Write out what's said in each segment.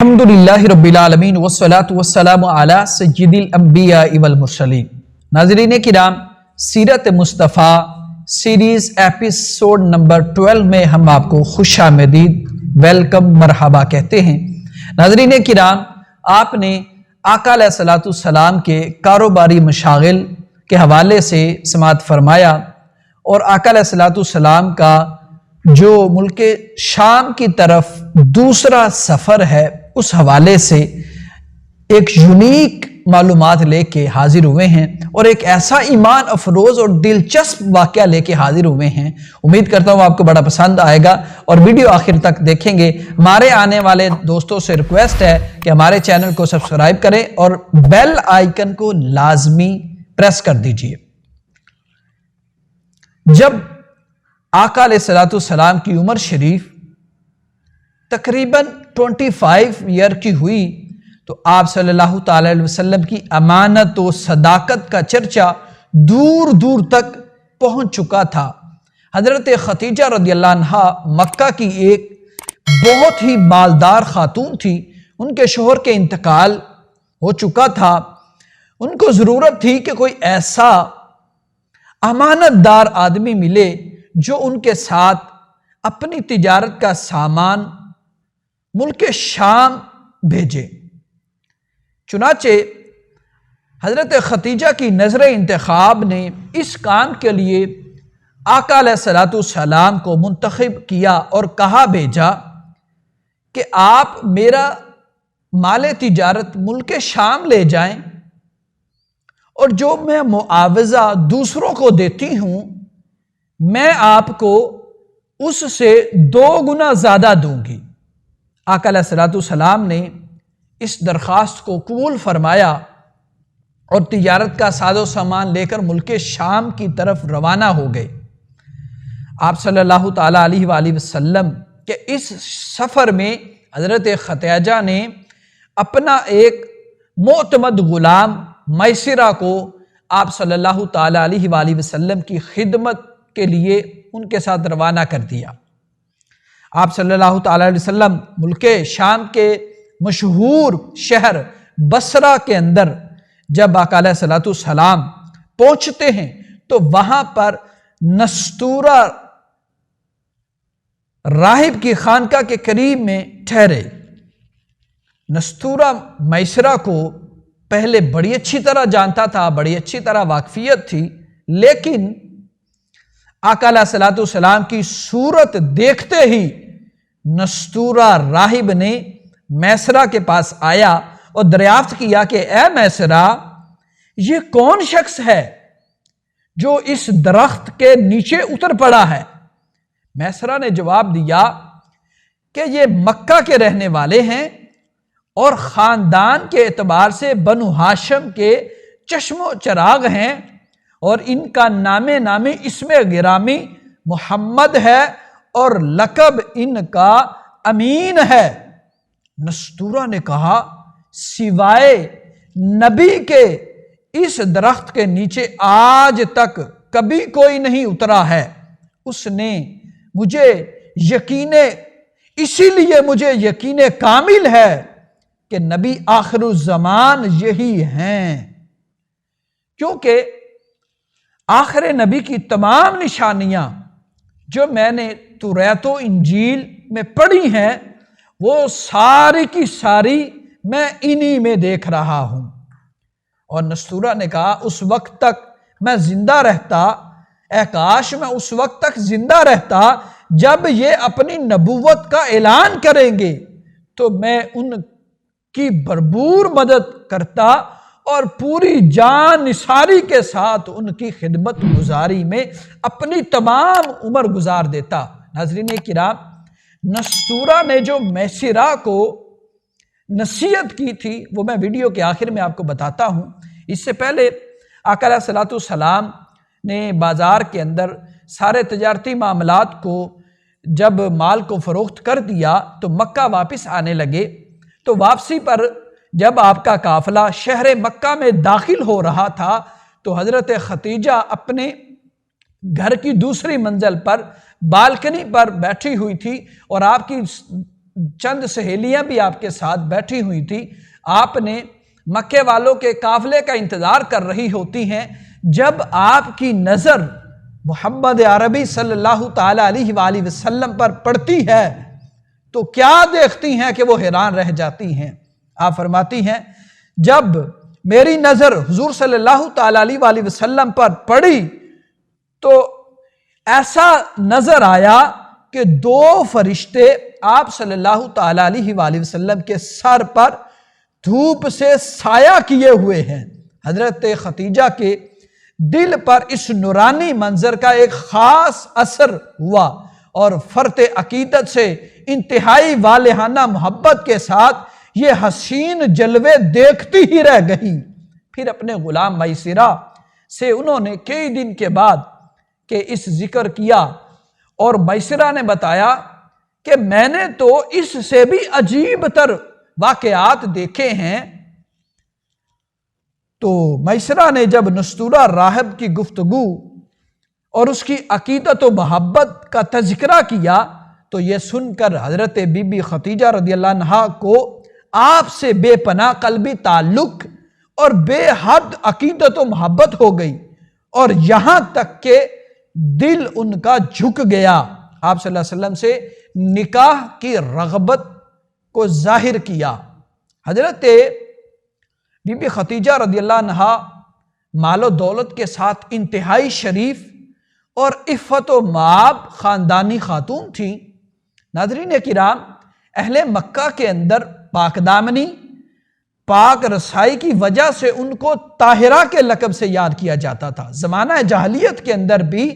الحمدللہ رب العالمین والصلاة والسلام علی سید الانبیاء والمرسلین۔ ناظرین کرام، سیرت مصطفیٰ سیریز ایپیسوڈ نمبر 12 میں ہم آپ کو خوش آمدید ویلکم مرحبا کہتے ہیں۔ ناظرین کرام، آپ نے آقا علیہ الصلوۃ والسلام کے کاروباری مشاغل کے حوالے سے سماعت فرمایا اور آقا علیہ الصلوۃ والسلام کا جو ملک شام کی طرف دوسرا سفر ہے اس حوالے سے ایک یونیک معلومات لے کے حاضر ہوئے ہیں اور ایک ایسا ایمان افروز اور دلچسپ واقعہ لے کے حاضر ہوئے ہیں۔ امید کرتا ہوں آپ کو بڑا پسند آئے گا اور ویڈیو آخر تک دیکھیں گے۔ ہمارے آنے والے دوستوں سے ریکویسٹ ہے کہ ہمارے چینل کو سبسکرائب کریں اور بیل آئیکن کو لازمی پریس کر دیجئے۔ جب آقا علیہ الصلوۃ والسلام کی عمر شریف تقریباً 25 ایئر کی ہوئی تو آپ صلی اللہ تعالی علیہ وسلم کی امانت و صداقت کا چرچا دور دور تک پہنچ چکا تھا۔ حضرت خدیجہ رضی اللہ عنہا مکہ کی ایک بہت ہی مالدار خاتون تھی۔ ان کے شوہر کے انتقال ہو چکا تھا۔ ان کو ضرورت تھی کہ کوئی ایسا امانت دار آدمی ملے جو ان کے ساتھ اپنی تجارت کا سامان ملک شام بھیجے۔ چنانچہ حضرت خدیجہ کی نظر انتخاب نے اس کام کے لیے آقا علیہ الصلوۃ والسلام کو منتخب کیا اور کہا بھیجا کہ آپ میرا مال تجارت ملک شام لے جائیں اور جو میں معاوضہ دوسروں کو دیتی ہوں میں آپ کو اس سے 2 گنا زیادہ دوں گی۔ آقا علیہ الصلوۃ والسلام نے اس درخواست کو قبول فرمایا اور تجارت کا ساز و سامان لے کر ملک شام کی طرف روانہ ہو گئے۔ آپ صلی اللہ تعالیٰ علیہ وآلہ وسلم کے اس سفر میں حضرت خدیجہ نے اپنا ایک معتمد غلام میسرہ کو آپ صلی اللہ تعالیٰ علیہ وآلہ وسلم کی خدمت کے لیے ان کے ساتھ روانہ کر دیا۔ آپ صلی اللہ تعالیٰ علیہ وسلم ملک شام کے مشہور شہر بصرہ کے اندر جب آقا علیہ الصلوۃ والسلام پہنچتے ہیں تو وہاں پر نستورہ راہب کی خانقاہ کے قریب میں ٹھہرے۔ نستورہ میسرہ کو پہلے بڑی اچھی طرح جانتا تھا، بڑی اچھی طرح واقفیت تھی، لیکن آقا علیہ الصلوۃ والسلام کی صورت دیکھتے ہی نستورہ راہب نے میسرہ کے پاس آیا اور دریافت کیا کہ اے میسرہ، یہ کون شخص ہے جو اس درخت کے نیچے اتر پڑا ہے؟ میسرہ نے جواب دیا کہ یہ مکہ کے رہنے والے ہیں اور خاندان کے اعتبار سے بنو ہاشم کے چشم و چراغ ہیں اور ان کا نام اسم گرامی محمد ہے اور لقب ان کا امین ہے۔ نستورہ نے کہا سوائے نبی کے اس درخت کے نیچے آج تک کبھی کوئی نہیں اترا ہے۔ اس نے مجھے اسی لیے مجھے یقین کامل ہے کہ نبی آخر الزمان یہی ہیں، کیونکہ آخر نبی کی تمام نشانیاں جو میں نے توریت و انجیل میں پڑھی ہیں وہ ساری کی ساری میں انہی میں دیکھ رہا ہوں۔ اور نستورہ نے کہا اس وقت تک میں زندہ رہتا، اے کاش میں اس وقت تک زندہ رہتا جب یہ اپنی نبوت کا اعلان کریں گے تو میں ان کی بھرپور مدد کرتا اور پوری جان نثاری کے ساتھ ان کی خدمت گزاری میں اپنی تمام عمر گزار دیتا۔ ناظرین کرام، نستورہ نے جو میسرہ کو نصیحت کی تھی وہ میں ویڈیو کے آخر میں آپ کو بتاتا ہوں۔ اس سے پہلے آقا علیہ الصلوۃ والسلام نے بازار کے اندر سارے تجارتی معاملات کو جب مال کو فروخت کر دیا تو مکہ واپس آنے لگے۔ تو واپسی پر جب آپ کا قافلہ شہر مکہ میں داخل ہو رہا تھا تو حضرت خدیجہ اپنے گھر کی دوسری منزل پر بالکنی پر بیٹھی ہوئی تھی اور آپ کی چند سہیلیاں بھی آپ کے ساتھ بیٹھی ہوئی تھی، آپ نے مکے والوں کے قافلے کا انتظار کر رہی ہوتی ہیں، جب آپ کی نظر محمد عربی صلی اللہ تعالی علیہ وآلہ وسلم پر پڑتی ہے تو کیا دیکھتی ہیں کہ وہ حیران رہ جاتی ہیں۔ آپ فرماتی ہیں جب میری نظر حضور صلی اللہ تعالی علیہ وآلہ وسلم پر پڑی تو ایسا نظر آیا کہ دو فرشتے آپ صلی اللہ تعالی علیہ وآلہ وسلم کے سر پر دھوپ سے سایہ کیے ہوئے ہیں۔ حضرت خدیجہ کے دل پر اس نورانی منظر کا ایک خاص اثر ہوا اور فرط عقیدت سے انتہائی والہانہ محبت کے ساتھ یہ حسین جلوے دیکھتی ہی رہ گئی۔ پھر اپنے غلام میسرہ سے انہوں نے کئی دن کے بعد کہ اس ذکر کیا اور میسرہ نے بتایا کہ میں نے تو اس سے بھی عجیب تر واقعات دیکھے ہیں۔ تو میسرہ نے جب نستورہ راہب کی گفتگو اور اس کی عقیدت و محبت کا تذکرہ کیا تو یہ سن کر حضرت بی بی خدیجہ رضی اللہ عنہا کو آپ سے بے پناہ قلبی تعلق اور بے حد عقیدت و محبت ہو گئی، اور یہاں تک کہ دل ان کا جھک گیا۔ آپ صلی اللہ علیہ وسلم سے نکاح کی رغبت کو ظاہر کیا۔ حضرت بی بی خدیجہ رضی اللہ عنہا مال و دولت کے ساتھ انتہائی شریف اور عفت و مآب خاندانی خاتون تھیں۔ ناظرین کرام، اہل مکہ کے اندر پاک دامنی، پاک رسائی کی وجہ سے ان کو طاہرہ کے لقب سے یاد کیا جاتا تھا۔ زمانہ جاہلیت کے اندر بھی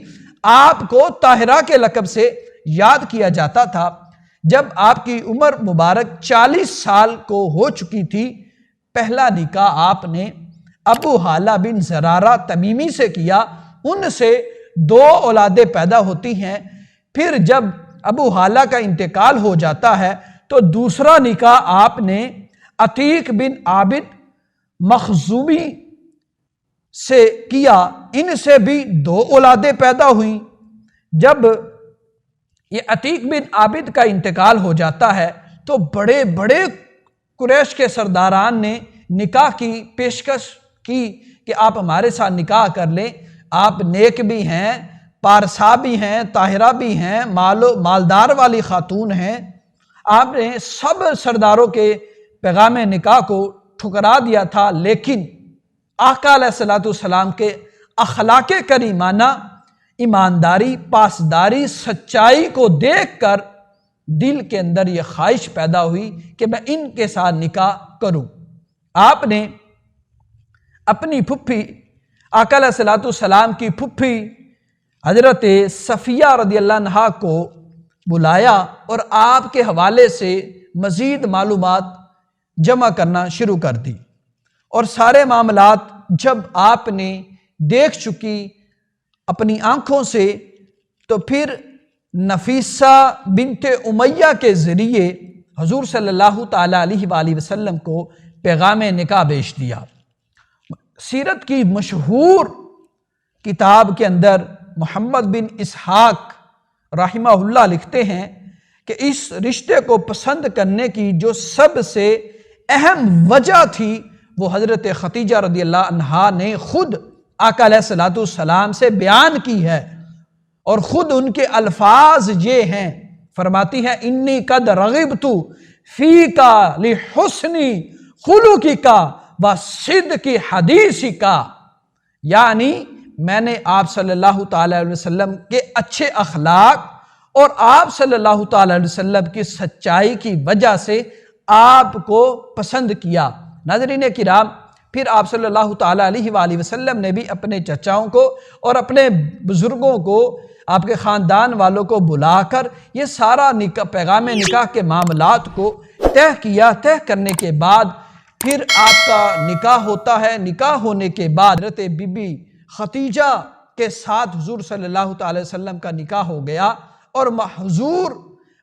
آپ کو طاہرہ کے لقب سے یاد کیا جاتا تھا۔ جب آپ کی عمر مبارک 40 سال کو ہو چکی تھی، پہلا نکاح آپ نے ابو حالہ بن زرارہ تمیمی سے کیا، ان سے 2 اولادیں پیدا ہوتی ہیں۔ پھر جب ابو حالہ کا انتقال ہو جاتا ہے تو دوسرا نکاح آپ نے عتیق بن عابد مخزومی سے کیا، ان سے بھی 2 اولادیں پیدا ہوئیں۔ جب یہ عتیق بن عابد کا انتقال ہو جاتا ہے تو بڑے بڑے قریش کے سرداران نے نکاح کی پیشکش کی کہ آپ ہمارے ساتھ نکاح کر لیں، آپ نیک بھی ہیں، پارسا بھی ہیں، طاہرہ بھی ہیں، مالدار والی خاتون ہیں۔ آپ نے سب سرداروں کے پیغام نکاح کو ٹھکرا دیا تھا، لیکن آقا علیہ السلام کے اخلاق کریمانہ، ایمانداری، پاسداری، سچائی کو دیکھ کر دل کے اندر یہ خواہش پیدا ہوئی کہ میں ان کے ساتھ نکاح کروں۔ آپ نے اپنی پھپھی، آقا علیہ السلام کی پھپھی حضرت صفیہ رضی اللہ عنہا کو بلایا اور آپ کے حوالے سے مزید معلومات جمع کرنا شروع کر دی، اور سارے معاملات جب آپ نے دیکھ چکی اپنی آنکھوں سے تو پھر نفیسہ بنت امیہ کے ذریعے حضور صلی اللہ تعالی علیہ وآلہ وسلم کو پیغام نکاح بھیج دیا۔ سیرت کی مشہور کتاب کے اندر محمد بن اسحاق رحمہ اللہ لکھتے ہیں کہ اس رشتے کو پسند کرنے کی جو سب سے اہم وجہ تھی وہ حضرت خدیجہ رضی اللہ عنہا نے خود آقا علیہ السلام سے بیان کی ہے، اور خود ان کے الفاظ یہ ہیں، فرماتی ہے انی قد رغبت فیکا لحسن خلقک و صدق حدیثک، یعنی میں نے آپ صلی اللہ تعالی علیہ وسلم کے اچھے اخلاق اور آپ صلی اللہ تعالی علیہ وسلم کی سچائی کی وجہ سے آپ کو پسند کیا۔ ناظرین کرام، پھر آپ صلی اللہ تعالی علیہ وآلہ وسلم نے بھی اپنے چچاؤں کو اور اپنے بزرگوں کو، آپ کے خاندان والوں کو بلا کر یہ سارا پیغام نکاح کے معاملات کو طے کیا۔ طے کرنے کے بعد پھر آپ کا نکاح ہوتا ہے۔ نکاح ہونے کے بعد حضرت بی بی خدیجہ کے ساتھ حضور صلی اللہ تعالی وسلم کا نکاح ہو گیا، اور حضور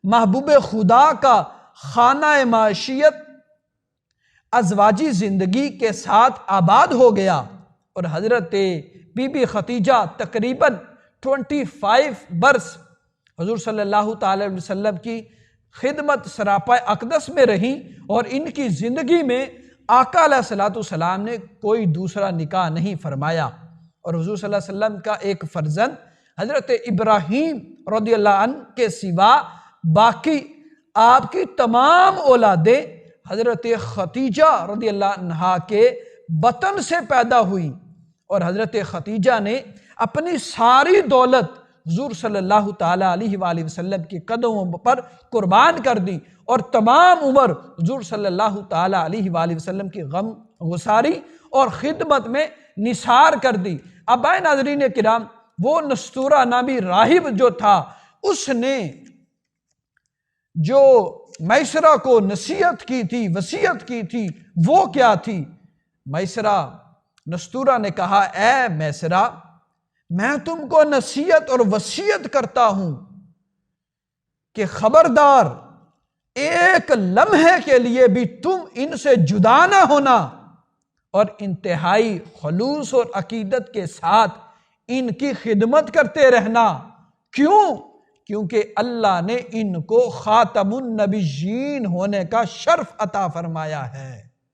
محبوب خدا کا خانہ معیشت ازواجی زندگی کے ساتھ آباد ہو گیا، اور حضرت بی بی خدیجہ تقریباً 25 برس حضور صلی اللہ تعالی وسلم کی خدمت سراپا اقدس میں رہیں، اور ان کی زندگی میں آقا علیہ الصلوۃ والسلام نے کوئی دوسرا نکاح نہیں فرمایا۔ اور حضور صلی اللہ علیہ وسلم کا ایک فرزند حضرت ابراہیم رضی اللہ عنہ کے سوا باقی آپ کی تمام اولادیں حضرت خدیجہ رضی اللہ عنہا کے بطن سے پیدا ہوئی، اور حضرت خدیجہ نے اپنی ساری دولت حضور صلی اللہ تعالیٰ علیہ وآلہ وسلم کے قدموں پر قربان کر دی، اور تمام عمر حضور صلی اللہ تعالیٰ علیہ وآلہ وسلم کی غم گساری اور خدمت میں نثار کر دی۔ اب آئے ناظرین کرام، وہ نستورہ نامی راہب جو تھا، اس نے جو میسرہ کو نصیحت کی تھی، وصیت کی تھی، وہ کیا تھی؟ میسرہ نستورہ نے کہا، اے میسرہ، میں تم کو نصیحت اور وصیت کرتا ہوں کہ خبردار ایک لمحے کے لیے بھی تم ان سے جدا نہ ہونا، اور انتہائی خلوص اور عقیدت کے ساتھ ان کی خدمت کرتے رہنا۔ کیوں؟ کیونکہ اللہ نے ان کو خاتم النبیین ہونے کا شرف عطا فرمایا ہے۔